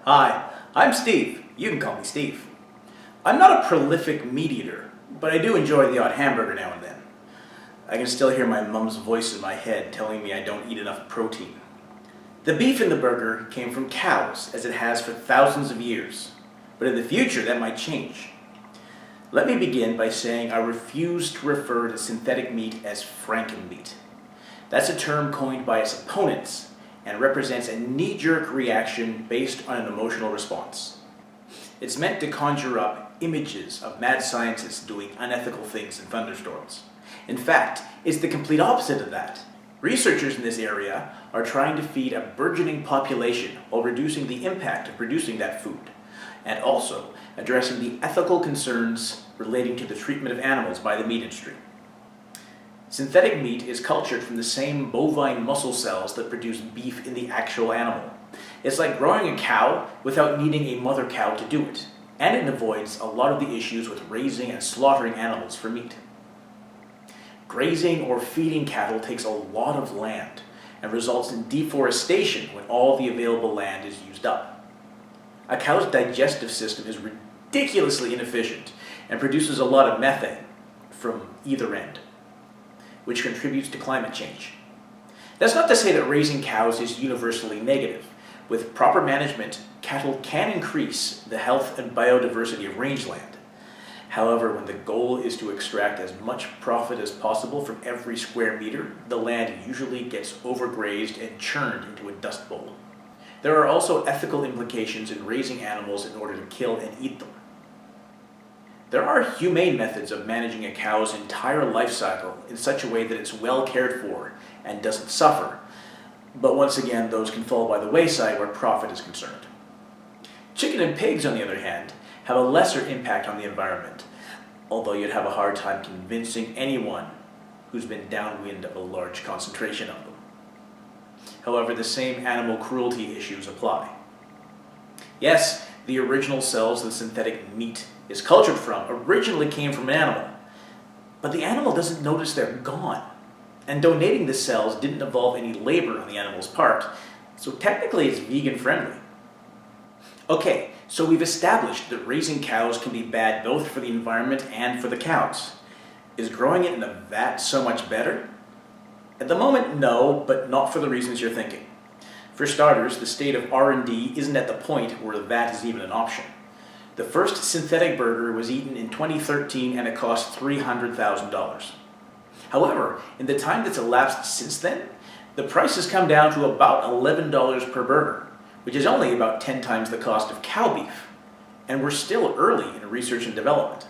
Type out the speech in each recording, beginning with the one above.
Hi, I'm Steve. You can call me Steve. I'm not a prolific meat eater, but I do enjoy the odd hamburger now and then. I can still hear my mom's voice in my head telling me I don't eat enough protein. The beef in the burger came from cows, as it has for thousands of years, but in the future that might change. Let me begin by saying I refuse to refer to synthetic meat as Frankenmeat. That's a term coined by its opponents and represents a knee-jerk reaction based on an emotional response. It's meant to conjure up images of mad scientists doing unethical things in thunderstorms. In fact, it's the complete opposite of that. Researchers in this area are trying to feed a burgeoning population while reducing the impact of producing that food, and also addressing the ethical concerns relating to the treatment of animals by the meat industry. Synthetic meat is cultured from the same bovine muscle cells that produce beef in the actual animal. It's like growing a cow without needing a mother cow to do it, and it avoids a lot of the issues with raising and slaughtering animals for meat. Grazing or feeding cattle takes a lot of land and results in deforestation when all the available land is used up. A cow's digestive system is ridiculously inefficient and produces a lot of methane from either end, which contributes to climate change. That's not to say that raising cows is universally negative. With proper management, cattle can increase the health and biodiversity of rangeland. However, when the goal is to extract as much profit as possible from every square meter, the land usually gets overgrazed and churned into a dust bowl. There are also ethical implications in raising animals in order to kill and eat them. There are humane methods of managing a cow's entire life cycle in such a way that it's well cared for and doesn't suffer, but once again, those can fall by the wayside where profit is concerned. Chicken and pigs, on the other hand, have a lesser impact on the environment, although you'd have a hard time convincing anyone who's been downwind of a large concentration of them. However, the same animal cruelty issues apply. Yes, the original cells that synthetic meat is cultured from originally came from an animal, but the animal doesn't notice they're gone, and donating the cells didn't involve any labor on the animal's part, so technically it's vegan friendly. Okay, so we've established that raising cows can be bad both for the environment and for the cows. Is growing it in a vat so much better? At the moment, no, but not for the reasons you're thinking. For starters, the state of R&D isn't at the point where that is even an option. The first synthetic burger was eaten in 2013 and it cost $300,000. However, in the time that's elapsed since then, the price has come down to about $11 per burger, which is only about 10 times the cost of cow beef. And we're still early in research and development.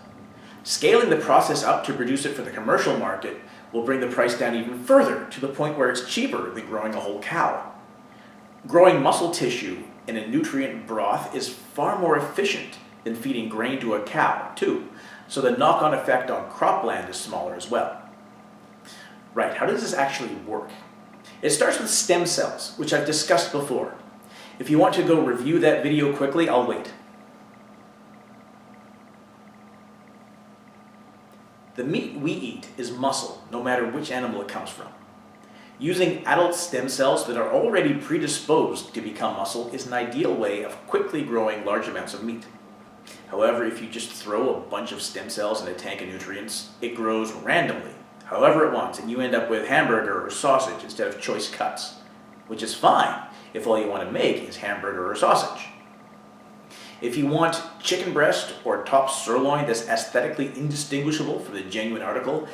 Scaling the process up to produce it for the commercial market will bring the price down even further to the point where it's cheaper than growing a whole cow. Growing muscle tissue in a nutrient broth is far more efficient than feeding grain to a cow, too, so the knock-on effect on cropland is smaller as well. Right, how does this actually work? It starts with stem cells, which I've discussed before. If you want to go review that video quickly, I'll wait. The meat we eat is muscle, no matter which animal it comes from. Using adult stem cells that are already predisposed to become muscle is an ideal way of quickly growing large amounts of meat. However, if you just throw a bunch of stem cells in a tank of nutrients, it grows randomly, however it wants, and you end up with hamburger or sausage instead of choice cuts, which is fine if all you want to make is hamburger or sausage. If you want chicken breast or top sirloin that's aesthetically indistinguishable from the genuine article,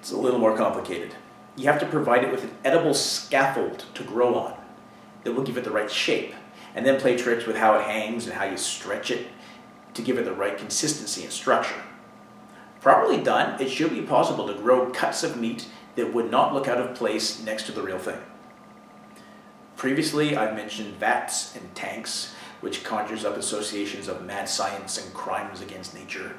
it's a little more complicated. You have to provide it with an edible scaffold to grow on that will give it the right shape, and then play tricks with how it hangs and how you stretch it to give it the right consistency and structure. Properly done, it should be possible to grow cuts of meat that would not look out of place next to the real thing. Previously, I've mentioned vats and tanks, which conjures up associations of mad science and crimes against nature.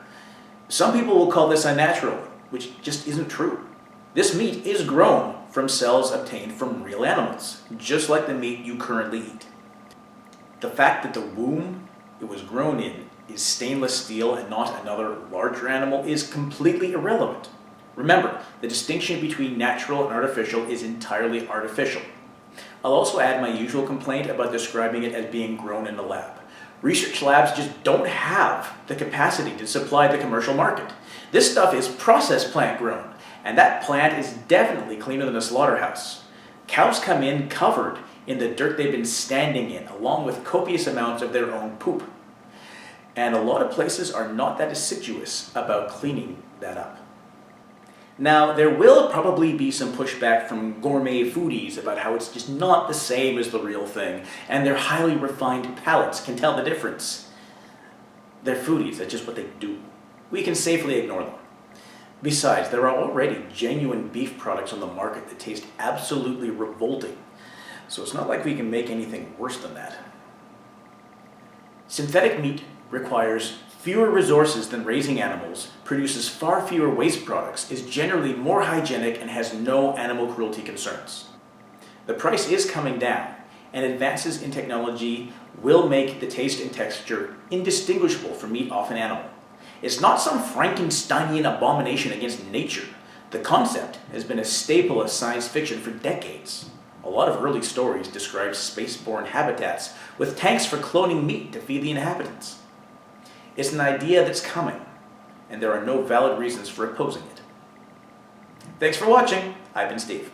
Some people will call this unnatural, which just isn't true. This meat is grown from cells obtained from real animals, just like the meat you currently eat. The fact that the womb it was grown in is stainless steel and not another larger animal is completely irrelevant. Remember, the distinction between natural and artificial is entirely artificial. I'll also add my usual complaint about describing it as being grown in a lab. Research labs just don't have the capacity to supply the commercial market. This stuff is process plant grown, and that plant is definitely cleaner than a slaughterhouse. Cows come in covered in the dirt they've been standing in, along with copious amounts of their own poop. And a lot of places are not that assiduous about cleaning that up. Now, there will probably be some pushback from gourmet foodies about how it's just not the same as the real thing, and their highly refined palates can tell the difference. They're foodies, that's just what they do. We can safely ignore them. Besides, there are already genuine beef products on the market that taste absolutely revolting, so it's not like we can make anything worse than that. Synthetic meat requires fewer resources than raising animals, produces far fewer waste products, is generally more hygienic, and has no animal cruelty concerns. The price is coming down, and advances in technology will make the taste and texture indistinguishable from meat off an animal. It's not some Frankensteinian abomination against nature. The concept has been a staple of science fiction for decades. A lot of early stories describe spaceborne habitats with tanks for cloning meat to feed the inhabitants. It's an idea that's coming, and there are no valid reasons for opposing it. Thanks for watching. I've been Steve.